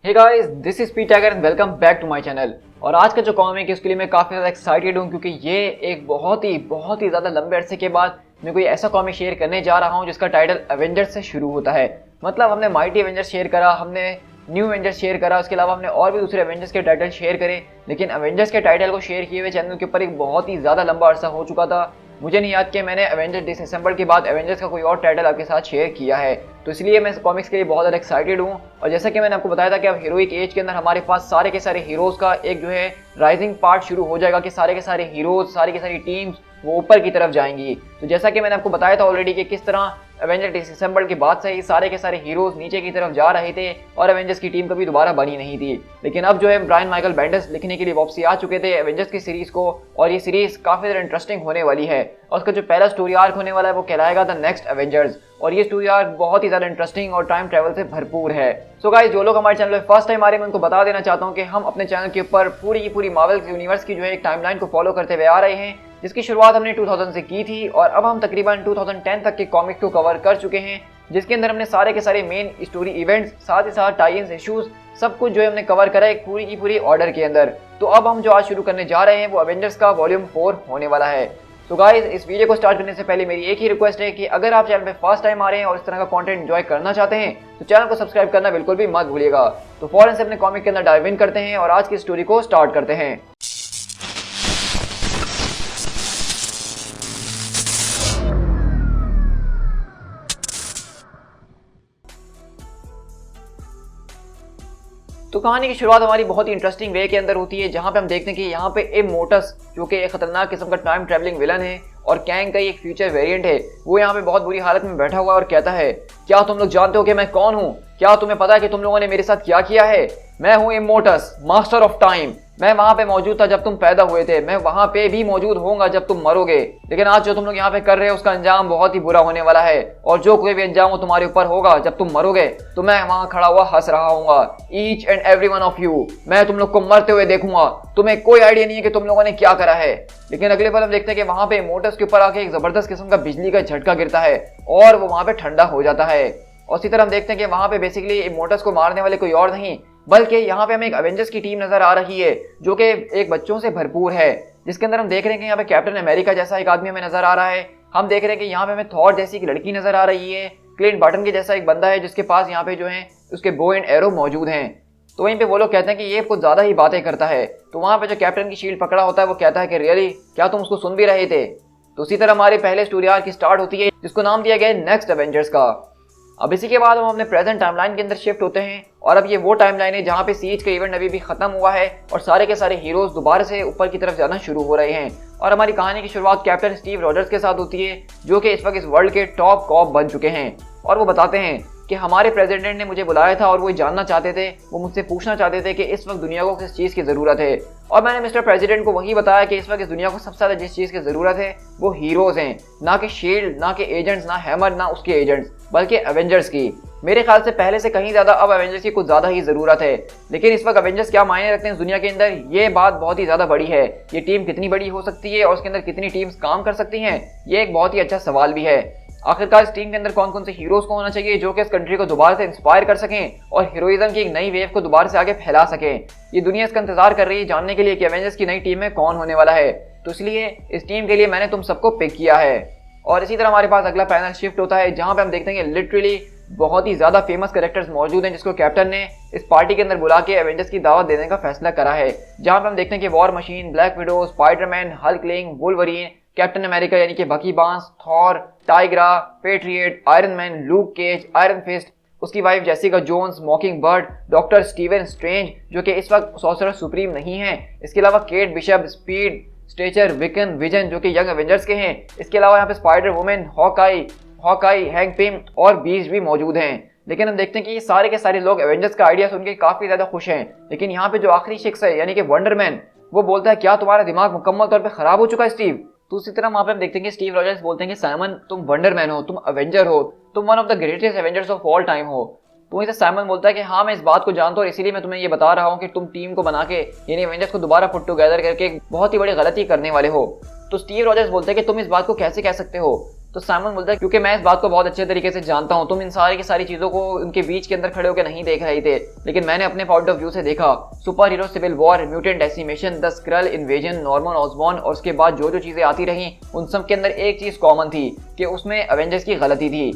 Hey guys, this is P टैगर and welcome back to my channel. और आज का जो कॉमिक है उसके लिए मैं काफ़ी ज़्यादा एक्साइटेड हूँ क्योंकि ये एक बहुत ही ज़्यादा लंबे अरसे के बाद मैं कोई ऐसा कॉमिक शेयर करने जा रहा हूँ जिसका टाइटल एवेंजर्स से शुरू होता है। मतलब हमने माइटी एवेंजर्स शेयर करा, हमने न्यू एवेंजर्स शेयर करा, उसके अलावा हमने और भी दूसरे एवेंजर्स के टाइटल शेयर करे, लेकिन एवेंजर्स के टाइटल को शेयर किए हुए चैनल के ऊपर एक बहुत ही ज़्यादा लंबा अरसा हो चुका था। मुझे नहीं याद कि मैंने एवेंजर्स डिसअसेंबल के बाद एवेंजर्स का कोई और टाइटल आपके साथ शेयर किया है, तो इसलिए मैं इस कॉमिक्स के लिए बहुत ज़्यादा एक्साइटेड हूँ। और जैसा कि मैंने आपको बताया था कि अब हीरोइक एज के अंदर हमारे पास सारे के सारे हीरोज़ का एक जो है राइजिंग पार्ट शुरू हो जाएगा कि सारे के सारे हीरोज़, सारी की सारी टीम्स वो ऊपर की तरफ जाएंगी। तो जैसा कि मैंने आपको बताया था ऑलरेडी कि किस तरह एवेंजर डिसअसेंबल के बाद से ही सारे के सारे हीरोज नीचे की तरफ जा रहे थे और एवेंजर्स की टीम कभी दोबारा बनी नहीं थी। लेकिन अब जो है ब्रायन माइकल बेंडस लिखने के लिए वापसी आ चुके थे एवेंजर्स की सीरीज को, और ये सीरीज काफी ज़्यादा इंटरेस्टिंग होने वाली है। और उसका जो पहला स्टोरी आर्क होने वाला है वो कहलाएगा द नेक्स्ट एवेंजर्स, और ये स्टोरी आर्क बहुत ही ज़्यादा इंटरेस्टिंग और टाइम ट्रैवल से भरपूर है। सो गाइस, जो लोग हमारे चैनल पर फर्स्ट टाइम आ रहे हैं मैं उनको बता देना चाहता हूँ कि हम अपने चैनल के ऊपर पूरी की पूरी मार्वल यूनिवर्स की जो है एक टाइमलाइन को फॉलो करते हुए आ रहे हैं, जिसकी शुरुआत हमने 2000 से की थी और अब हम तकरीबन 2010 तक के कॉमिक्स को कवर कर चुके हैं, जिसके अंदर हमने सारे के सारे मेन स्टोरी इवेंट्स, साथ ही साथ टाई-इन्स, इश्यूज, सब कुछ जो है हमने कवर करा एक पूरी की पूरी ऑर्डर के अंदर। तो अब हम जो आज शुरू करने जा रहे हैं वो एवेंजर्स का वॉल्यूम 4 होने वाला है। तो गाइस, इस वीडियो को स्टार्ट करने से पहले मेरी एक ही रिक्वेस्ट है कि अगर आप चैनल पे फर्स्ट टाइम आ रहे हैं और इस तरह का कंटेंट एंजॉय करना चाहते हैं तो चैनल को सब्सक्राइब करना बिल्कुल भी मत भूलिएगा। तो फौरन से अपने कॉमिक के अंदर डाइव इन करते हैं और आज की स्टोरी को स्टार्ट करते हैं। तो कहानी की शुरुआत हमारी बहुत ही इंटरेस्टिंग वे के अंदर होती है, जहां पे हम देखते हैं कि यहाँ पे इमोर्टस, जो कि एक खतरनाक किस्म का टाइम ट्रैवलिंग विलन है और कैंग का एक फ्यूचर वेरिएंट है, वो यहाँ पे बहुत बुरी हालत में बैठा हुआ है और कहता है, क्या तुम लोग जानते हो कि मैं कौन हूँ? क्या तुम्हें पता है कि तुम लोगों ने मेरे साथ क्या किया है? मैं हूँ इमोर्टस, मास्टर ऑफ टाइम। मैं वहां पे मौजूद था जब तुम पैदा हुए थे, मैं वहां पे भी मौजूद होऊंगा जब तुम मरोगे। लेकिन आज जो तुम लोग यहाँ पे कर रहे हो उसका अंजाम बहुत ही बुरा होने वाला है, और जो कोई भी अंजाम वो तुम्हारे ऊपर होगा जब तुम मरोगे तो मैं वहां खड़ा हुआ हंस रहा हूँ। Each and every one of you, मैं तुम लोग को मरते हुए देखूंगा। तुम्हें कोई आइडिया नहीं है कि तुम लोगों ने क्या करा है। लेकिन अगले पल हम देखते हैं कि वहां पे इमोर्टस के ऊपर आके एक जबरदस्त किस्म का बिजली का झटका गिरता है और वो वहां पे ठंडा हो जाता है। और इसी तरह हम देखते हैं कि वहां पे बेसिकली इमोर्टस को मारने वाले कोई और नहीं बल्कि यहाँ पे हमें एक एवेंजर्स की टीम नजर आ रही है जो कि एक बच्चों से भरपूर है, जिसके अंदर हम देख रहे हैं कि यहाँ पे कैप्टन अमेरिका जैसा एक आदमी हमें नजर आ रहा है। हम देख रहे हैं कि यहाँ पे हमें थॉर जैसी एक लड़की नजर आ रही है। क्लिंट बार्टन के जैसा एक बंदा है जिसके पास यहाँ पे जो है उसके बो एंड एरो मौजूद हैं। तो वहीं पे वो लोग कहते हैं कि ये कुछ ज्यादा ही बातें करता है। तो वहाँ पे जो कैप्टन की शील्ड पकड़ा होता है वो कहता है कि रियली, क्या तुम उसको सुन भी रहे थे? तो उसी तरह हमारे पहले स्टोरी आर्क की स्टार्ट होती है जिसको नाम दिया गया है नेक्स्ट एवेंजर्स का। अब इसी के बाद हम अपने प्रेजेंट टाइमलाइन के अंदर शिफ्ट होते हैं और अब ये वो टाइमलाइन है जहाँ पे सीरीज का इवेंट अभी भी खत्म हुआ है और सारे के सारे हीरोज दोबारा से ऊपर की तरफ जाना शुरू हो रहे हैं। और हमारी कहानी की शुरुआत कैप्टन स्टीव रॉजर्स के साथ होती है जो कि इस वक्त इस वर्ल्ड के टॉप कॉप बन चुके हैं। और वो बताते हैं कि हमारे प्रेसिडेंट ने मुझे बुलाया था और वो जानना चाहते थे, वो मुझसे पूछना चाहते थे कि इस वक्त दुनिया को किस चीज़ की ज़रूरत है। और मैंने मिस्टर प्रेसिडेंट को वही बताया कि इस वक्त इस दुनिया को सबसे ज़्यादा जिस चीज़ की ज़रूरत है वो हीरोज़ हैं, ना कि शील्ड, ना कि एजेंट्स, ना हैमर, ना उसके एजेंट्स, बल्कि एवेंजर्स की। मेरे ख्याल से पहले से कहीं ज़्यादा अब एवेंजर्स की कुछ ज़्यादा ही ज़रूरत है। लेकिन इस वक्त एवेंजर्स क्या मायने रखते हैं इस दुनिया के अंदर, ये बात बहुत ही ज़्यादा बड़ी है। ये टीम कितनी बड़ी हो सकती है और उसके अंदर कितनी टीम्स काम कर सकती हैं, ये एक बहुत ही अच्छा सवाल भी है। आखिरकार इस टीम के अंदर कौन कौन से हीरोज को होना चाहिए जो कि इस कंट्री को दोबारा से इंस्पायर कर सकें और हीरोइज्म की एक नई वेव को दोबारा से आगे फैला सकें। ये दुनिया इसका इंतजार कर रही है जानने के लिए कि एवेंजर्स की नई टीम में कौन होने वाला है। तो इसलिए इस टीम के लिए मैंने तुम सबको पिक किया है। और इसी तरह हमारे पास अगला पैनल शिफ्ट होता है जहां पे हम देखते हैं कि लिटरली बहुत ही ज्यादा फेमस कैरेक्टर्स मौजूद हैं जिसको कैप्टन ने इस पार्टी के अंदर बुला के एवेंजर्स की दावत देने का फैसला करा है। जहां पे हम देखते हैं कि War Machine, Black Widow, Spiderman, Hulkling, Wolverine, Captain America यानी कि Bucky Barnes, Thor, Tigra, Patriot, Iron Man, Luke Cage, Iron Fist, उसकी wife Jessica Jones, Mockingbird, doctor Steven Strange जो कि इस वक्त सॉर्सरर सुप्रीम नहीं है, इसके अलावा Kate Bishop, Speed, Stature, Wiccan, Vision जो कि यंग एवेंजर्स के हैं, इसके अलावा यहाँ पे spider women, Hawkeye, hang Pym और बीस्ट भी मौजूद हैं। लेकिन हम देखते हैं कि ये सारे के सारे लोग एवेंजर्स का आइडिया सुन के काफी ज्यादा खुश हैं। लेकिन यहाँ पे जो आखिरी शख्स है यानी कि वंडरमैन, वो बोलता है, क्या तुम्हारा दिमाग मुकम्मल तौर पे खराब हो चुका है स्टीव? तो उसी तरह वहाँ पे हम देखते हैं कि स्टीव रॉजर्स बोलते हैं कि साइमन, तुम वंडरमैन हो, तुम एवेंजर हो, तुम one of the greatest Avengers of all time हो। तो वहीं से साइमन बोलता है कि हाँ, मैं इस बात को जानता हूँ और इसीलिए मैं तुम्हें ये बता रहा हूँ कि तुम टीम को बना के यानी एवेंजर्स को दोबारा पुट टुगेदर करके एक बहुत ही बड़ी गलती करने वाले हो। तो स्टीव रॉजर्स बोलते हैं कि तुम इस बात को कैसे कह सकते हो? तो साइमन बोलता है क्योंकि मैं इस बात को बहुत अच्छे तरीके से जानता हूँ, तुम इन सारी की सारी चीजों को उनके बीच के अंदर खड़े होकर नहीं देख रहे थे, लेकिन मैंने अपने पॉइंट ऑफ व्यू से देखा। Super hero civil war, mutant decimation, the Skrull invasion, Norman Osborn और उसके बाद जो जो चीजें आती रही उन सब के अंदर एक चीज कॉमन थी कि उसमें एवेंजर्स की गलती थी।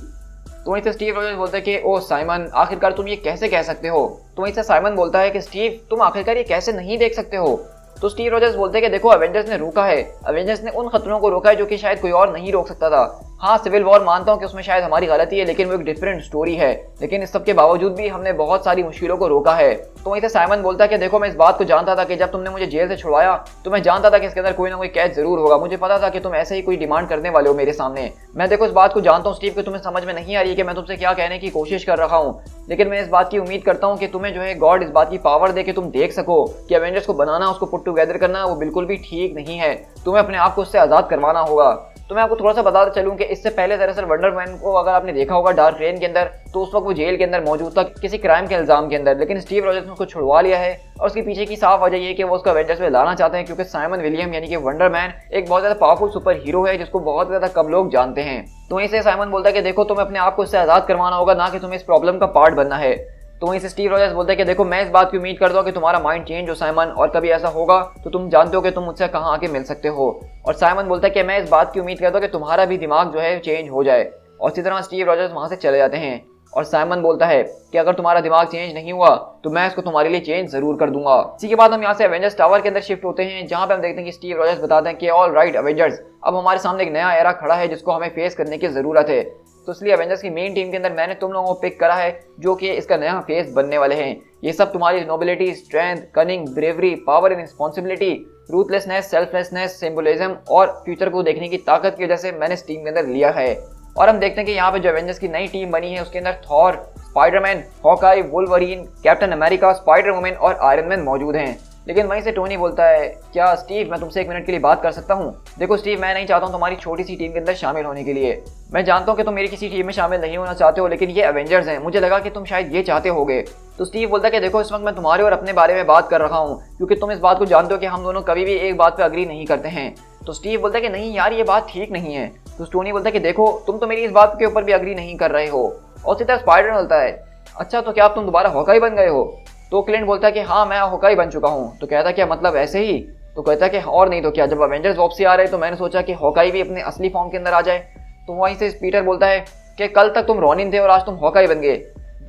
तो वहीं से स्टीव रॉजर्स बोलता है कि ओ साइमन, आखिरकार तुम ये कैसे कह सकते हो। तो वहीं से साइमन बोलता है कि स्टीव, तुम आखिरकार ये कैसे नहीं देख सकते हो। तो स्टीव रॉजर्स बोलते हैं कि देखो, एवेंजर्स ने रोका है, एवेंजर्स ने उन खतरों को रोका है जो कि शायद कोई और नहीं रोक सकता था। हाँ, सिविल वॉर मानता हूँ कि उसमें शायद हमारी गलती है, लेकिन वो एक डिफरेंट स्टोरी है, लेकिन इस सब के बावजूद भी हमने बहुत सारी मुश्किलों को रोका है। तो वहीं से साइमन बोलता है कि देखो, मैं इस बात को जानता था कि जब तुमने मुझे जेल से छुड़वाया तो मैं जानता था कि इसके अंदर कोई ना कोई कैच जरूर होगा। मुझे पता था कि तुम ऐसे ही कोई डिमांड करने वाले हो मेरे सामने। मैं देखो इस बात को जानता हूँ स्टीव कि तुम्हें समझ में नहीं आ रही है कि मैं तुमसे क्या कहने की कोशिश कर रहा हूँ, लेकिन मैं इस बात की उम्मीद करता हूँ कि तुम्हें जो है गॉड इस बात की पावर दे कि तुम देख सको कि एवेंजर्स को बनाना, उसको पुट टुगेदर करना वो बिल्कुल भी ठीक नहीं है। तुम्हें अपने आप को उससे आज़ाद करवाना होगा। तो मैं आपको थोड़ा सा बताता चलूं कि इससे पहले दरअसल वंडर मैन को अगर आपने देखा होगा डार्क रेन के अंदर, तो उस वक्त वो जेल के अंदर मौजूद था किसी क्राइम के इल्जाम के अंदर, लेकिन स्टीव रॉजर्स ने उसको छुड़वा लिया है। और उसके पीछे की साफ वजह ये है कि वो उसको एवेंजर्स में लाना चाहते हैं, क्योंकि साइमन विलियम यानी कि वंडर मैन एक बहुत ज्यादा पावरफुल सुपर हीरो है जिसको बहुत ज्यादा कम लोग जानते हैं। तो वहीं से साइमन बोलता है कि देखो, तुम्हें अपने आप को इससे आजाद करवाना होगा, ना कि तुम्हें इस प्रॉब्लम का पार्ट बनना है। तो वहीं से स्टीव रॉजर्स बोलते हैं कि देखो, मैं इस बात की उम्मीद करता हूँ कि तुम्हारा माइंड चेंज हो साइमन, और कभी ऐसा होगा तो तुम जानते हो कि तुम मुझसे कहाँ आके मिल सकते हो। और साइमन बोलता है कि मैं इस बात की उम्मीद करता हूँ कि तुम्हारा भी दिमाग जो है चेंज हो जाए। और इसी तरह स्टीव रॉजर्स वहाँ से चले जाते हैं। और साइमन बोलता है कि अगर तुम्हारा दिमाग चेंज नहीं हुआ तो मैं इसको तुम्हारे लिए चेंज जरूर कर दूंगा। इसी के बाद हम यहाँ से एवेंजर्स टावर के अंदर शिफ्ट होते हैं, जहाँ पे हम देखते हैं कि स्टीव रॉजर्स बताते हैं कि ऑल राइट एवेंजर्स, अब हमारे सामने एक नया एरा खड़ा है जिसको हमें फेस करने की जरूरत है। तो इसलिए एवेंजर्स की मेन टीम के अंदर मैंने तुम लोगों को पिक करा है जो कि इसका नया फेस बनने वाले हैं। ये सब तुम्हारी nobility, strength, cunning, bravery, power and responsibility, ruthlessness, selflessness, symbolism और फ्यूचर को देखने की ताकत की वजह से मैंने इस टीम के अंदर लिया है। और हम देखते हैं कि यहाँ पे जो एवेंजर्स की नई टीम बनी है उसके अंदर Thor, Spiderman, Hawkeye, Wolverine, Captain America, spider women और आयरन मैन मौजूद हैं। लेकिन वहीं से टोनी बोलता है, क्या स्टीव, मैं तुमसे 1 मिनट के लिए बात कर सकता हूँ? देखो स्टीव, मैं नहीं चाहता हूँ तुम्हारी छोटी सी टीम के अंदर शामिल होने के लिए। मैं जानता हूँ कि तुम मेरी किसी टीम में शामिल नहीं होना चाहते हो, लेकिन ये एवेंजर्स हैं, मुझे लगा कि तुम शायद ये चाहते होगे। तो स्टीव बोलता है कि देखो, इस वक्त मैं तुम्हारे और अपने बारे में बात कर रहा हूँ, क्योंकि तुम इस बात को जानते हो कि हम दोनों कभी भी एक बात पर अग्री नहीं करते हैं। तो स्टीव बोलता है कि नहीं यार, ये बात ठीक नहीं है। तो टोनी बोलता है कि देखो, तुम तो मेरी इस बात के ऊपर भी अग्री नहीं कर रहे हो। और सीधा स्पाइडर बोलता है, अच्छा तो क्या आप तुम दोबारा हॉकाई बन गए हो? तो क्लिंट बोलता है कि हाँ, मैं हॉकाई बन चुका हूँ। तो कहता है क्या मतलब ऐसे ही? तो कहता है कि और नहीं तो क्या, जब एवेंजर्स वापसी आ रहे तो मैंने सोचा कि हॉकाई भी अपने असली फॉर्म के अंदर आ जाए। तो वहीं से पीटर बोलता है कि कल तक तुम रॉनिन थे और आज तुम हॉकाई बन गए,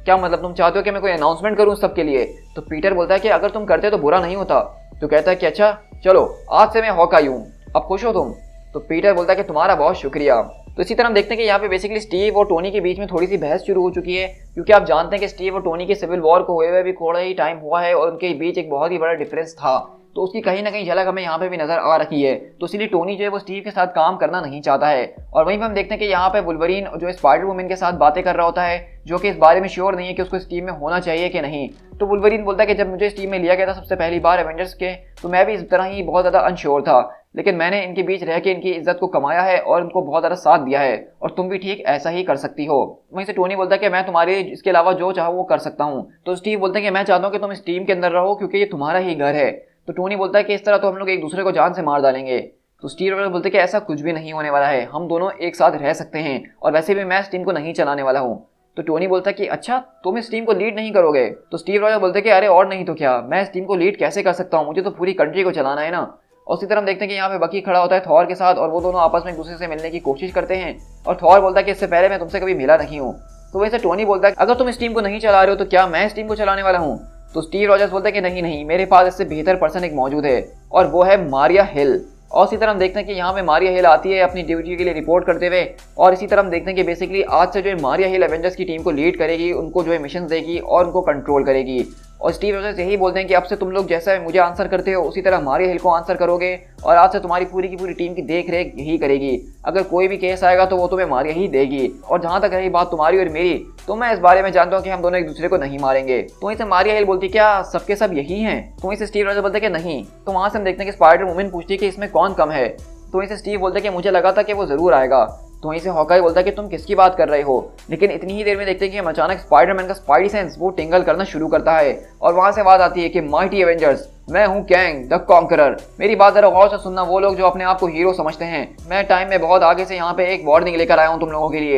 क्या मतलब तुम चाहते हो कि मैं कोई अनाउंसमेंट करूँ सबके लिए? तो पीटर बोलता है कि अगर तुम करते तो बुरा नहीं होता। तो कहता है कि अच्छा चलो, आज से मैं हॉकाई हूँ, अब खुश हो तुम? तो पीटर बोलता है कि तुम्हारा बहुत शुक्रिया। तो इसी तरह हम देखते हैं कि यहाँ पे बेसिकली स्टीव और टोनी के बीच में थोड़ी सी बहस शुरू हो चुकी है, क्योंकि आप जानते हैं कि स्टीव और टोनी के सिविल वॉर को हुए हुए भी थोड़ा ही टाइम हुआ है और उनके बीच एक बहुत ही बड़ा डिफरेंस था। तो उसकी कहीं ना कहीं झलक हमें यहाँ पे भी नजर आ रखी है। तो इसलिए टोनी जो है वो स्टीव के साथ काम करना नहीं चाहता है। और वहीं पर हम देखते हैं कि यहाँ पे वुल्वरीन जो स्पाइडर वुमन के साथ बातें कर रहा होता है, जो कि इस बारे में श्योर नहीं है कि उसको इस टीम में होना चाहिए कि नहीं। तो वुल्वरीन बोलता है कि जब मुझे इस टीम में लिया गया था सबसे पहली बार एवेंजर्स के, तो मैं भी इस तरह ही बहुत ज़्यादा अनश्योर था, लेकिन मैंने इनके बीच रह के इनकी इज्जत को कमाया है और इनको बहुत ज़्यादा साथ दिया है, और तुम भी ठीक ऐसा ही कर सकती हो। वहीं से टोनी बोलता है कि मैं तुम्हारे इसके अलावा जो चाहो वो कर सकता हूँ। तो स्टीव बोलते हैं कि मैं चाहता हूँ कि तुम इस टीम के अंदर रहो, क्योंकि ये तुम्हारा ही घर है। तो टोनी बोलता है कि इस तरह तो हम लोग एक दूसरे को जान से मार डालेंगे। तो स्टीव बोलते हैं कि ऐसा कुछ भी नहीं होने वाला है, हम दोनों एक साथ रह सकते हैं, और वैसे भी मैं इस टीम को नहीं चलाने वाला हूँ। तो टोनी बोलता है कि अच्छा, तुम इस टीम को लीड नहीं करोगे? तो स्टीव रॉजर्स बोलते हैं कि अरे और नहीं तो क्या, मैं इस टीम को लीड कैसे कर सकता हूँ, मुझे तो पूरी कंट्री को चलाना है ना। और इसी तरह हम देखते हैं कि यहाँ पे बकी खड़ा होता है थॉर के साथ, और वो दोनों आपस में एक दूसरे से मिलने की कोशिश करते हैं। और थॉर बोलता है कि इससे पहले मैं तुमसे कभी मिला नहीं हूँ। तो वैसे टोनी बोलता है अगर तुम इस टीम को नहीं चला रहे हो तो क्या मैं इस टीम को चलाने वाला हूँ? तो स्टीव रॉजर्स बोलता है कि नहीं नहीं, मेरे पास इससे बेहतर पर्सन एक मौजूद है, और वो है मारिया हिल। और इसी तरह हम देखते हैं कि यहाँ पे मारिया हिल आती है अपनी ड्यूटी के लिए रिपोर्ट करते हुए। और इसी तरह हम देखते हैं कि बेसिकली आज से जो है मारिया हिल एवेंजर्स की टीम को लीड करेगी, उनको जो है मिशन देगी और उनको कंट्रोल करेगी। और स्टीव रॉजर्स यही बोलते हैं कि अब से तुम लोग जैसा मुझे आंसर करते हो उसी तरह मारिया हिल को आंसर करोगे, और आज से तुम्हारी पूरी की पूरी टीम की देख रेख यही करेगी। अगर कोई भी केस आएगा तो वो तुम्हें मारिया ही देगी। और जहाँ तक रही बात तुम्हारी और मेरी, तो मैं इस बारे में जानता हूँ कि हम दोनों एक दूसरे को नहीं मारेंगे। तो वहीं से मारिया हिल बोलती क्या सबके सब यही हैं? तो वहीं से स्टीव रॉजर्स बोलते कि नहीं। तो वहाँ से हम देखते हैं कि स्पाइडर वुमन पूछती है कि इसमें कौन कम है? तो वहीं से स्टीव बोलते कि मुझे लगा था कि वो जरूर आएगा। तो वहीं से हॉकाई बोलता है कि तुम किसकी बात कर रहे हो? लेकिन इतनी ही देर में देखते हैं कि हम अचानक स्पाइडरमैन का स्पाइडी सेंस वो टिंगल करना शुरू करता है, और वहां से आवाज आती है कि माइटी एवेंजर्स। मैं हूँ कैंग द कॉन्करर। मेरी बात जरा गौर से सुनना, वो लोग जो अपने आप को हीरो समझते हैं। मैं टाइम में बहुत आगे से यहाँ पे एक वार्निंग लेकर आया हूँ तुम लोगों के लिए।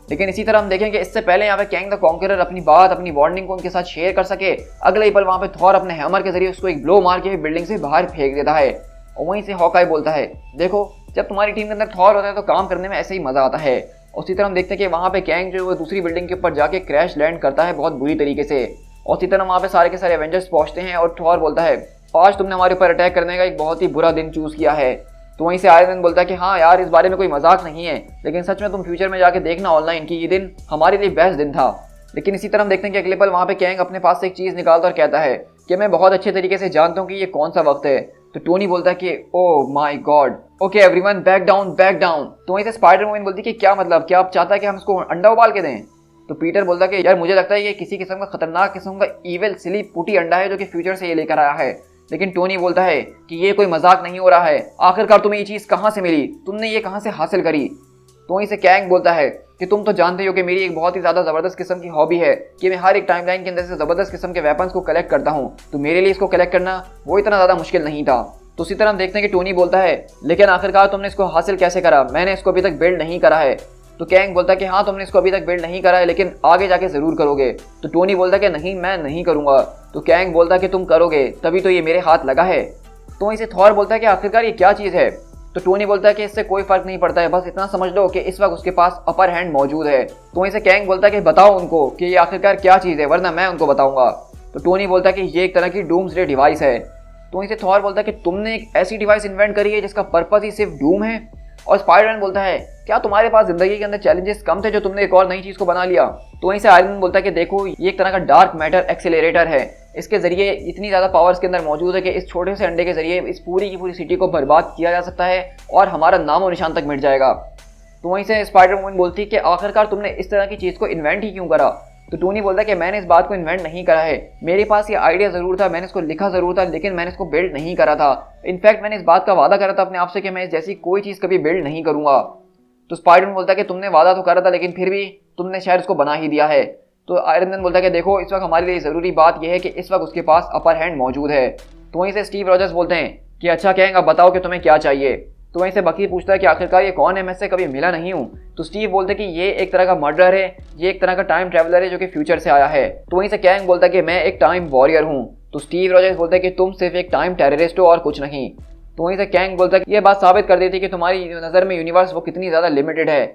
लेकिन इसी तरह हम देखेंगे इससे पहले यहाँ पे कैंग द कॉन्करर अपनी बात, अपनी वार्निंग को उनके साथ शेयर कर सके, अगले ही पल वहाँ पे थॉर अपने हैमर के जरिए उसको एक ब्लो मार के बिल्डिंग से बाहर फेंक देता है। और वहीं से हॉकाई बोलता है, देखो जब तुम्हारी टीम के अंदर थॉर होता है तो काम करने में ऐसे ही मजा आता है। उसी तरह हम देखते हैं कि वहाँ पे कैंग जो है वो दूसरी बिल्डिंग के ऊपर जाके क्रैश लैंड करता है बहुत बुरी तरीके से। और इसी तरह वहाँ पे सारे के सारे एवेंजर्स पहुंचते हैं और थॉर बोलता है, आज तुमने हमारे ऊपर अटैक करने का एक बहुत ही बुरा दिन चूज किया है। तो वहीं से आयरन मैन बोलता है कि हाँ यार, इस बारे में कोई मजाक नहीं है, लेकिन सच में तुम फ्यूचर में जाके देखना ऑनलाइन कि ये दिन हमारे लिए बेस्ट दिन था। लेकिन इसी तरह हम देखते हैं कि अगले पल वहाँ पे कैंग अपने पास से एक चीज़ निकालता और कहता है कि मैं बहुत अच्छे तरीके से जानता हूँ कि ये कौन सा वक्त है। तो टोनी बोलता है कि oh my God, okay everyone back down back down. तो वहीं से स्पाइडर वुमन बोलती है कि क्या मतलब, क्या आप चाहता है कि हम इसको अंडा उबाल के दें? तो पीटर बोलता है कि यार मुझे लगता है ये किसी किस्म का खतरनाक किस्म का ईविल सिली पुटी अंडा है जो कि फ्यूचर से ये लेकर आया है। लेकिन टोनी बोलता है कि ये कोई मजाक नहीं हो रहा है, आखिरकार तुम्हें ये चीज़ कहाँ से मिली, तुमने ये कहाँ से हासिल करी? तो वहीं से कैंग बोलता है कि तुम तो जानते हो कि मेरी एक बहुत ही ज़्यादा ज़बरदस्त किस्म की हॉबी है कि मैं हर एक टाइमलाइन के अंदर से ज़बरदस्त किस्म के वेपन्स को कलेक्ट करता हूँ, तो मेरे लिए इसको कलेक्ट करना वो इतना ज़्यादा मुश्किल नहीं था। तो उसी तरह हम देखते हैं कि टोनी बोलता है, लेकिन आखिरकार तुमने इसको हासिल कैसे करा? मैंने इसको अभी तक बिल्ड नहीं करा है। तो कैंग बोलता है कि हाँ तुमने इसको अभी तक बिल्ड नहीं करा है, लेकिन आगे जाके ज़रूर करोगे। तो टोनी बोलता है कि नहीं, मैं नहीं करूँगा। तो कैंग बोलता है कि तुम करोगे, तभी तो ये मेरे हाथ लगा है। तो इसे थॉर बोलता है कि आखिरकार ये क्या चीज़ है? तो टोनी बोलता है कि इससे कोई फर्क नहीं पड़ता है, बस इतना समझ लो कि इस वक्त उसके पास अपर हैंड मौजूद है। तो इसे कैंग बोलता है कि बताओ उनको कि ये आखिरकार क्या चीज़ है, वरना मैं उनको बताऊंगा। तो टोनी बोलता है कि ये एक तरह की डूम्सडे डिवाइस है। तो इसे थॉर बोलता है कि तुमने एक ऐसी डिवाइस इन्वेंट करी है जिसका पर्पस ही सिर्फ डूम है। और स्पाइडरमैन बोलता है, क्या तुम्हारे पास जिंदगी के अंदर चैलेंजेस कम थे जो तुमने एक और नई चीज़ को बना लिया? तो वहीं से आयरन मैन बोलता है कि देखो ये एक तरह का डार्क मैटर एक्सेलरेटर है, इसके जरिए इतनी ज़्यादा पावर इसके अंदर मौजूद है कि इस छोटे से अंडे के जरिए इस पूरी की पूरी सिटी को बर्बाद किया जा सकता है और हमारा नाम और निशान तक मिट जाएगा। तो वहीं से स्पाइडर वुमन बोलती है कि आखिरकार तुमने इस तरह की चीज़ को इन्वेंट ही क्यों करा? तो टोनी बोलता है कि मैंने इस बात को इन्वेंट नहीं करा है, मेरे पास ये आइडिया ज़रूर था, मैंने इसको लिखा ज़रूर था, लेकिन मैंने इसको बिल्ड नहीं करा था। इनफैक्ट मैंने इस बात का वादा करा था अपने आप से कि मैं इस जैसी कोई चीज़ कभी बिल्ड नहीं करूँगा। तो स्पाइडरमैन बोलता है कि तुमने वादा तो करा था, लेकिन फिर भी तुमने शायद उसको बना ही दिया है। तो आयरन मैन बोलता है कि देखो इस वक्त हमारे लिए ज़रूरी बात यह है कि इस वक्त उसके पास अपर हैंड मौजूद है। तो वहीं से स्टीव रॉजर्स बोलते हैं कि अच्छा कैंग अब बताओ कि तुम्हें क्या चाहिए? तो वहीं से बकी पूछता है कि आखिरकार ये कौन है, मैं इससे कभी मिला नहीं हूँ। तो स्टीव बोलते हैं कि ये एक तरह का मर्डरर है, ये एक तरह का टाइम ट्रैवलर है जो कि फ्यूचर से आया है। तो वहीं से कैंग बोलता है कि मैं एक टाइम वॉरियर हूँ। तो स्टीव रॉजर्स बोलते हैं कि तुम सिर्फ एक टाइम टेररिस्ट हो और कुछ नहीं। तो वहीं से कैंग बोलता है कि ये बात साबित कर देती है कि तुम्हारी नज़र में यूनिवर्स वो कितनी ज़्यादा लिमिटेड है।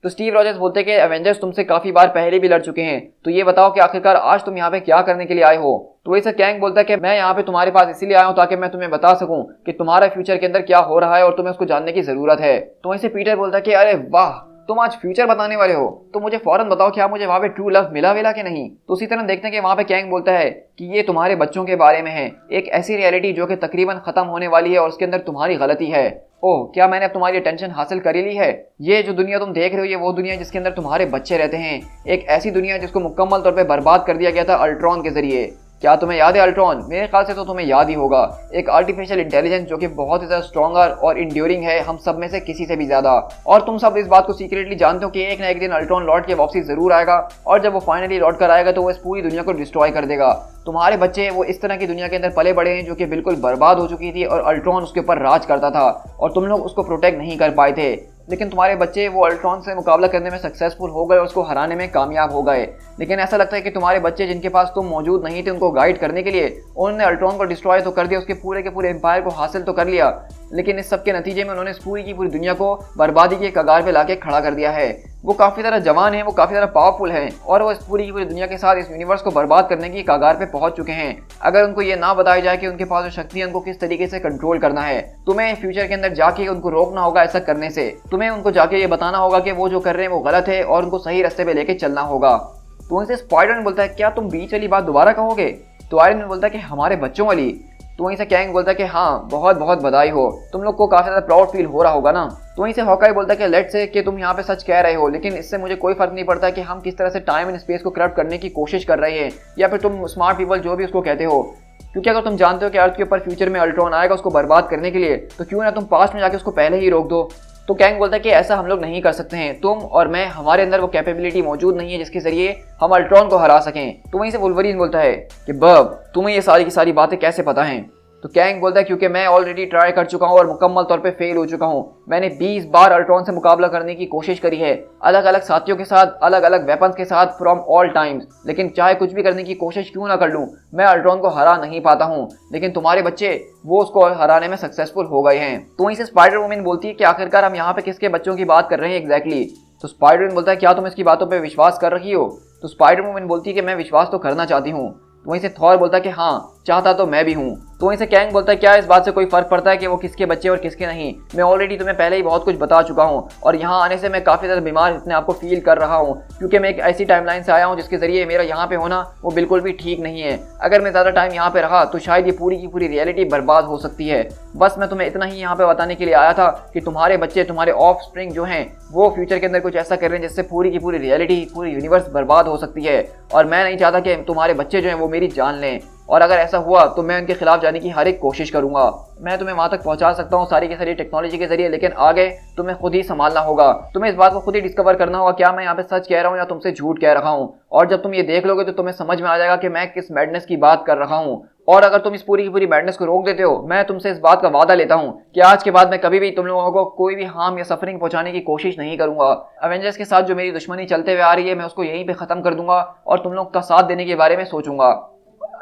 तो स्टीव रॉजर्स बोलते हैं कि एवेंजर्स तुमसे काफ़ी बार पहले भी लड़ चुके हैं, तो ये बताओ कि आखिरकार आज तुम यहाँ पे क्या करने के लिए आए हो? तो वैसे कैंग बोलता है कि मैं यहाँ पे तुम्हारे पास इसीलिए आया हूँ ताकि मैं तुम्हें बता सकूँ कि तुम्हारा फ्यूचर के अंदर क्या हो रहा है और तुम्हें उसको जानने की ज़रूरत है। तो वैसे पीटर बोलता है कि अरे वाह, तुम आज फ्यूचर बताने वाले हो, तो मुझे फौरन बताओ क्या मुझे वहाँ पे ट्रू लव मिला वेला कि नहीं? तो उसी तरह देखते हैं कि वहाँ पे कैंग बोलता है कि ये तुम्हारे बच्चों के बारे में है, एक ऐसी रियलिटी जो कि तकरीबन ख़त्म होने वाली है और उसके अंदर तुम्हारी गलती है। ओह, क्या मैंने अब तुम्हारी अटेंशन हासिल कर ली है? ये जो दुनिया तुम देख रहे हो ये वो दुनिया जिसके अंदर तुम्हारे बच्चे रहते हैं, एक ऐसी दुनिया जिसको मुकम्मल तौर पर बर्बाद कर दिया गया था अल्ट्रॉन के जरिए। क्या तुम्हें याद है अल्ट्रॉन? मेरे ख्याल से तो तुम्हें याद ही होगा, एक आर्टिफिशियल इंटेलिजेंस जो कि बहुत ही ज़्यादा स्ट्रॉन्गर और इंड्यूरिंग है हम सब में से किसी से भी ज़्यादा। और तुम सब इस बात को सीक्रेटली जानते हो कि एक ना एक दिन अल्ट्रॉन लौट के वापसी ज़रूर आएगा, और जब वो फाइनली लौट कर आएगा तो वो इस पूरी दुनिया को डिस्ट्रॉय कर देगा। तुम्हारे बच्चे वो इस तरह की दुनिया के अंदर पले बड़े हैं जो कि बिल्कुल बर्बाद हो चुकी थी और अल्ट्रॉन उसके ऊपर राज करता था और तुम लोग उसको प्रोटेक्ट नहीं कर पाए थे। लेकिन तुम्हारे बच्चे वो अल्ट्रॉन से मुकाबला करने में सक्सेसफुल हो गए और उसको हराने में कामयाब हो गए। लेकिन ऐसा लगता है कि तुम्हारे बच्चे जिनके पास तुम मौजूद नहीं थे उनको गाइड करने के लिए उन्होंने अल्ट्रॉन को डिस्ट्रॉय तो कर दिया, उसके पूरे के पूरे एम्पायर को हासिल तो कर लिया, लेकिन इस सब के नतीजे में उन्होंने इस पूरी की पूरी दुनिया को बर्बादी के कगार पे लाके खड़ा कर दिया है। वो काफ़ी ज़्यादा जवान है, वो काफ़ी ज़्यादा पावरफुल हैं और वो इस पूरी की पूरी दुनिया के साथ इस यूनिवर्स को बर्बाद करने की कगार पे पहुंच चुके हैं। अगर उनको ये ना बताया जाए कि उनके पास जो शक्ति है उनको किस तरीके से कंट्रोल करना है, तुम्हें फ्यूचर के अंदर जाके उनको रोकना होगा ऐसा करने से। तुम्हें उनको जाके ये बताना होगा कि वो जो कर रहे हैं वो गलत है और उनको सही रास्ते पे लेके चलना होगा। तो उनसे स्पाइडरमैन बोलता है क्या तुम बीच वाली बात दोबारा कहोगे? तो आयरन मैन बोलता है कि हमारे बच्चों वाली। तो वहीं से कैंग बोलता है कि हाँ, बहुत बहुत बधाई हो, तुम लोग को काफ़ी ज़्यादा प्राउड फील हो रहा होगा ना। तो वहीं से हॉकाई बोलता है कि लेट्स से कि तुम यहाँ पे सच कह रहे हो, लेकिन इससे मुझे कोई फर्क नहीं पड़ता कि हम किस तरह से टाइम एंड स्पेस को करप्ट करने की कोशिश कर रहे हैं, या फिर तुम स्मार्ट पीपल जो भी उसको कहते हो। क्योंकि अगर तुम जानते हो कि अर्थ के ऊपर फ्यूचर में अल्ट्रॉन आएगा उसको बर्बाद करने के लिए, तो क्यों ना तुम पास्ट में जाके उसको पहले ही रोक दो। तो कैंग बोलता है कि ऐसा हम लोग नहीं कर सकते हैं, तुम और मैं, हमारे अंदर वो कैपेबिलिटी मौजूद नहीं है जिसके जरिए हम अल्ट्रॉन को हरा सकें। तो वहीं से वुल्वरीन बोलता है कि बब तुम्हें ये सारी की सारी बातें कैसे पता हैं। तो कैंग बोलता है क्योंकि मैं ऑलरेडी ट्राई कर चुका हूँ और मुकम्मल तौर पे फेल हो चुका हूँ। मैंने 20 बार अल्ट्रॉन से मुकाबला करने की कोशिश करी है, अलग अलग साथियों के साथ, अलग अलग वेपन्स के साथ फ्रॉम ऑल टाइम्स, लेकिन चाहे कुछ भी करने की कोशिश क्यों ना कर लूँ, मैं अल्ट्रॉन को हरा नहीं पाता हूँ। लेकिन तुम्हारे बच्चे वो उसको हराने में सक्सेसफुल हो गए हैं। तो वहीं से स्पाइडर वुमन बोलती है कि आखिरकार हम यहाँ पे किसके बच्चों की बात कर रहे हैं एग्जैक्टली। तो स्पाइडर वुमन बोलता है क्या तुम इसकी बातों पर विश्वास कर रही हो। तो स्पाइडर वुमन बोलती है कि मैं विश्वास तो करना चाहती हूँ। तो वहीं से थॉर बोलता है कि हाँ चाहता तो मैं भी हूँ। तो वहीं से कैंग बोलता है क्या इस बात से कोई फर्क पड़ता है कि वो किसके बच्चे और किसके नहीं, मैं ऑलरेडी तुम्हें पहले ही बहुत कुछ बता चुका हूँ और यहाँ आने से मैं काफ़ी ज़्यादा बीमार अपने आप को फील कर रहा हूँ, क्योंकि मैं एक ऐसी टाइमलाइन से आया हूँ जिसके ज़रिए मेरा यहाँ पे होना वो बिल्कुल भी ठीक नहीं है। अगर मैं ज़्यादा टाइम यहाँ पे रहा तो शायद ये पूरी की पूरी रियलिटी बर्बाद हो सकती है। बस मैं तुम्हें इतना ही यहाँ पे बताने के लिए आया था कि तुम्हारे बच्चे, तुम्हारे ऑफ स्प्रिंग जो हैं वो फ्यूचर के अंदर कुछ ऐसा कर रहे हैं जिससे पूरी की पूरी रियलिटी, पूरी यूनिवर्स बर्बाद हो सकती है और मैं नहीं चाहता कि तुम्हारे बच्चे जो हैं वो मेरी जान लें, और अगर ऐसा हुआ तो मैं उनके खिलाफ जाने की हर एक कोशिश करूंगा। मैं तुम्हें वहां तक पहुंचा सकता हूं सारी की सारी टेक्नोलॉजी के जरिए, लेकिन आगे तुम्हें खुद ही संभालना होगा, तुम्हें इस बात को खुद ही डिस्कवर करना होगा क्या मैं यहाँ पे सच कह रहा हूँ या तुमसे झूठ कह रहा हूँ। और जब तुम ये देख लोगे तो तुम्हें समझ में आ जाएगा कि मैं किस मैडनेस की बात कर रहा हूँ। और अगर तुम इस पूरी की पूरी मैडनेस को रोक देते हो, मैं तुमसे इस बात का वादा लेता हूँ कि आज के बाद मैं कभी भी तुम लोगों को कोई भी हार्म या सफरिंग पहुंचाने की कोशिश नहीं करूंगा। एवेंजर्स के साथ जो मेरी दुश्मनी चलते हुए आ रही है मैं उसको यहीं पे खत्म कर दूंगा और तुम लोग का साथ देने के बारे में सोचूंगा।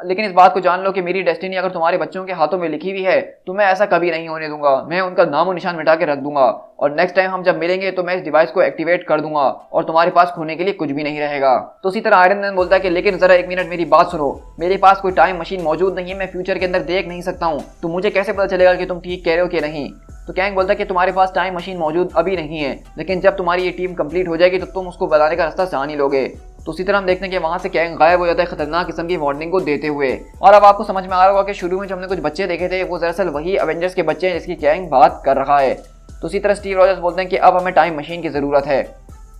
लेकिन इस बात को जान लो कि मेरी डेस्टिनी अगर तुम्हारे बच्चों के हाथों में लिखी हुई है तो मैं ऐसा कभी नहीं होने दूंगा। मैं उनका नामो निशान मिटा के रख दूंगा और नेक्स्ट टाइम हम जब मिलेंगे तो मैं इस डिवाइस को एक्टिवेट कर दूंगा और तुम्हारे पास खोने के लिए कुछ भी नहीं रहेगा। तो उसी तरह आयरन मैन बोलता है कि लेकिन जरा एक मिनट मेरी बात सुनो, मेरे पास कोई टाइम मशीन मौजूद नहीं है, मैं फ्यूचर के अंदर देख नहीं सकता हूँ, तो मुझे कैसे पता चलेगा कि तुम ठीक कह रहे हो कि नहीं। तो कैंग बोलता है कि तुम्हारे पास टाइम मशीन मौजूद अभी नहीं है, लेकिन जब तुम्हारी ये टीम कंप्लीट हो जाएगी तो तुम उसको बनाने का रास्ता जान ही लोगे। तो उसी तरह हम देखते हैं कि वहां से कैंग गायब हो जाता है खतरनाक किस्म की वार्निंग को देते हुए। और अब आपको समझ में आ रहा होगा कि शुरू में जो हमने कुछ बच्चे देखे थे वो दरअसल वही एवेंजर्स के बच्चे हैं जिसकी कैंग बात कर रहा है। तो उसी तरह स्टीव रॉजर्स बोलते हैं कि अब हमें टाइम मशीन की ज़रूरत है।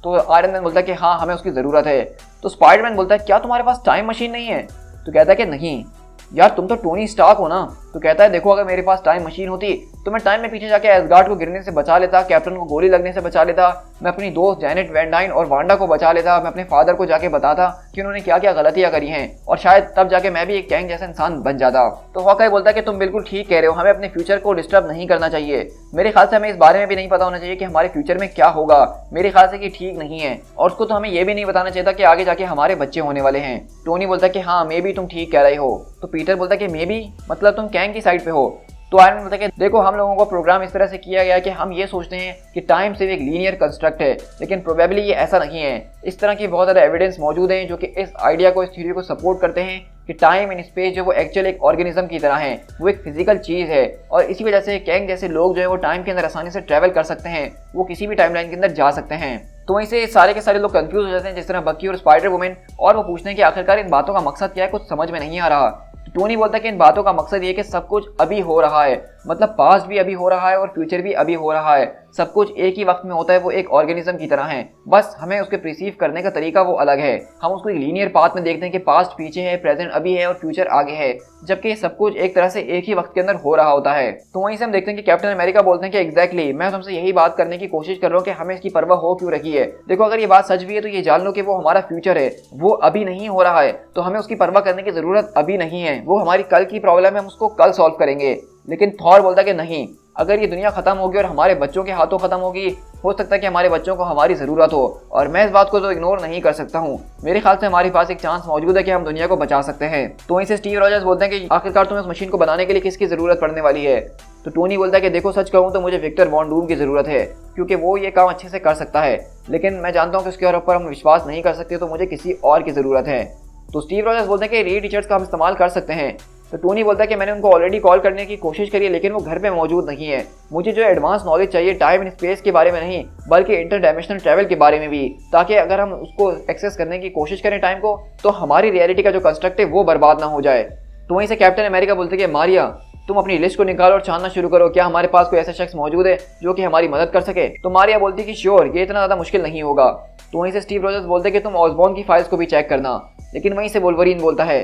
तो आयरन मैन बोलता है कि हाँ हमें उसकी ज़रूरत है। तो स्पाइडरमैन बोलता है क्या तुम्हारे पास टाइम मशीन नहीं है। तो कहता है कि नहीं यार तुम तो टोनी स्टार्क हो ना। तो कहता है देखो अगर मेरे पास टाइम मशीन होती तो मैं टाइम में पीछे जाके एसगार्ड को गिरने से बचा लेता, कैप्टन को गोली लगने से बचा लेता, मैं अपनी दोस्त जैनेट वैन डाइन और वांडा को बचा लेता, मैं अपने फादर को जाके बताता कि उन्होंने क्या क्या गलतियां करी हैं और शायद तब जाके मैं भी एक कैंग जैसा इंसान बन जाता। तो हॉकाई बोलता है कि तुम बिल्कुल ठीक कह रहे हो, हमें अपने फ्यूचर को डिस्टर्ब नहीं करना चाहिए। मेरे ख्याल से हमें इस बारे में भी नहीं पता होना चाहिए कि हमारे फ्यूचर में क्या होगा, मेरे ख्याल से कि ठीक नहीं है। और उसको तो हमें यह भी नहीं बताना चाहिए था कि आगे जाके हमारे बच्चे होने वाले हैं। टोनी बोलता है कि हाँ मे बी तुम ठीक कह रहे हो। तो पीटर बोलता है कि मे बी मतलब तुम कैंग की साइड पे हो। तो आयरन मैन बोलता है कि देखो हम लोगों को प्रोग्राम इस तरह से किया गया कि हम ये सोचते हैं कि टाइम सिर्फ एक लीनियर कंस्ट्रक्ट है, लेकिन प्रोबेबली ये ऐसा नहीं है। इस तरह की बहुत ज़्यादा एविडेंस मौजूद हैं जो कि इस आइडिया को, इस थ्योरी को सपोर्ट करते हैं कि टाइम एंड स्पेस जो वो एक्चुअल एक ऑर्गेनिज्म की तरह है, वो एक फिजिकल चीज़ है और इसी वजह से कैंग जैसे लोग जो है वो टाइम के अंदर आसानी से ट्रैवल कर सकते हैं, वो किसी भी टाइमलाइन के अंदर जा सकते हैं। तो वहीं से सारे के सारे लोग कंफ्यूज हो जाते हैं, जिस तरह बकी और स्पाइडर वुमन, और वो पूछते हैं कि आखिरकार इन बातों का मकसद क्या है, कुछ समझ में नहीं आ रहा। टोनी बोलता है कि इन बातों का मकसद ये कि सब कुछ अभी हो रहा है, मतलब पास्ट भी अभी हो रहा है और फ्यूचर भी अभी हो रहा है, सब कुछ एक ही वक्त में होता है, वो एक ऑर्गेनिज्म की तरह है, बस हमें उसके प्रिसीव करने का तरीका वो अलग है। हम उसको एक लीनियर पाथ में देखते हैं कि पास्ट पीछे है, प्रेजेंट अभी है और फ्यूचर आगे है, जबकि सब कुछ एक तरह से एक ही वक्त के अंदर हो रहा होता है। तो वहीं से हम देखते हैं कि कैप्टन अमेरिका बोलते हैं कि एग्जैक्टली मैं तुमसे यही बात करने की कोशिश कर रहा हूँ कि हमें इसकी परवाह हो क्यों रही है। देखो अगर ये बात सच भी है तो ये जान लो कि वो हमारा फ्यूचर है, वो अभी नहीं हो रहा है, तो हमें उसकी परवाह करने की जरूरत अभी नहीं है, वो हमारी कल की प्रॉब्लम है, हम उसको कल सॉल्व करेंगे। लेकिन थॉर बोलता है कि नहीं, अगर ये दुनिया खत्म होगी और हमारे बच्चों के हाथों खत्म होगी, हो सकता है कि हमारे बच्चों को हमारी ज़रूरत हो और मैं इस बात को तो इग्नोर नहीं कर सकता हूँ। मेरे ख्याल से हमारे पास एक चांस मौजूद है कि हम दुनिया को बचा सकते हैं। तो वहीं से स्टीव रॉजर्स बोलते हैं कि आखिरकार तुम्हें उस मशीन को बनाने के लिए किसकी ज़रूरत पड़ने वाली है। तो टोनी बोलता है कि देखो सच कहूँ तो मुझे विक्टर वॉन डूम की ज़रूरत है, क्योंकि वो ये काम अच्छे से कर सकता है, लेकिन मैं जानता हूँ कि उसके ऊपर हम विश्वास नहीं कर सकते, तो मुझे किसी और की ज़रूरत है। तो स्टीव रॉजर्स बोलते हैं कि री टीचर्स का हम इस्तेमाल कर सकते हैं। तो टोनी बोलता है कि मैंने उनको ऑलरेडी कॉल करने की कोशिश करी है, लेकिन वो घर पे मौजूद नहीं है। मुझे जो एडवांस नॉलेज चाहिए टाइम एंड स्पेस के बारे में नहीं, बल्कि इंटर डायमेंशनल ट्रैवल के बारे में भी, ताकि अगर हम उसको एक्सेस करने की कोशिश करें टाइम को, तो हमारी रियलिटी का जो कंस्ट्रक्ट है वो बर्बाद ना हो जाए। तो वहीं से कैप्टन अमेरिका बोलते हैं कि मारिया तुम अपनी लिस्ट को निकालो और छानना शुरू करो, क्या हमारे पास कोई ऐसा शख्स मौजूद है जो कि हमारी मदद कर सके। तो मारिया बोलती है कि श्योर, ये इतना ज़्यादा मुश्किल नहीं होगा। तो वहीं से स्टीव रॉजर्स बोलते हैं कि तुम ऑसबॉर्न की फाइल्स को भी चेक करना। लेकिन वहीं से वुल्वरीन बोलता है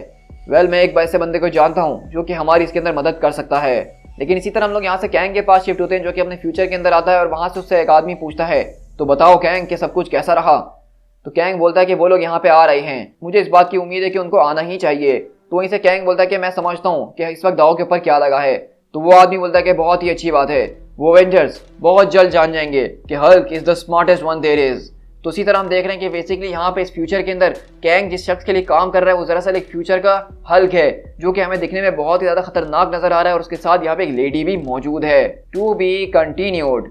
वेल मैं एक ऐसे बंदे को जानता हूँ जो कि हमारी इसके अंदर मदद कर सकता है। लेकिन इसी तरह हम लोग यहाँ से कैंग के पास शिफ्ट होते हैं, जो कि अपने फ्यूचर के अंदर आता है और वहां से उससे एक आदमी पूछता है, तो बताओ कैंग कि सब कुछ कैसा रहा। तो कैंग बोलता है कि वो लोग यहाँ पे आ रहे हैं, मुझे इस बात की उम्मीद है कि उनको आना ही चाहिए। तो वहीं से कैंग बोलता है कि मैं समझता हूँ कि इस वक्त दाव के ऊपर क्या लगा है। तो वो आदमी बोलता है कि बहुत ही अच्छी बात है, वो एवेंजर्स बहुत जल्द जान जाएंगे कि Hulk is the smartest one there is. तो इसी तरह हम देख रहे हैं कि बेसिकली यहाँ पे इस फ्यूचर के अंदर कैंग जिस शख्स के लिए काम कर रहा है वो दरअसल एक फ्यूचर का हल्क है, जो कि हमें दिखने में बहुत ही ज्यादा खतरनाक नजर आ रहा है और उसके साथ यहाँ पे एक लेडी भी मौजूद है। To be continued.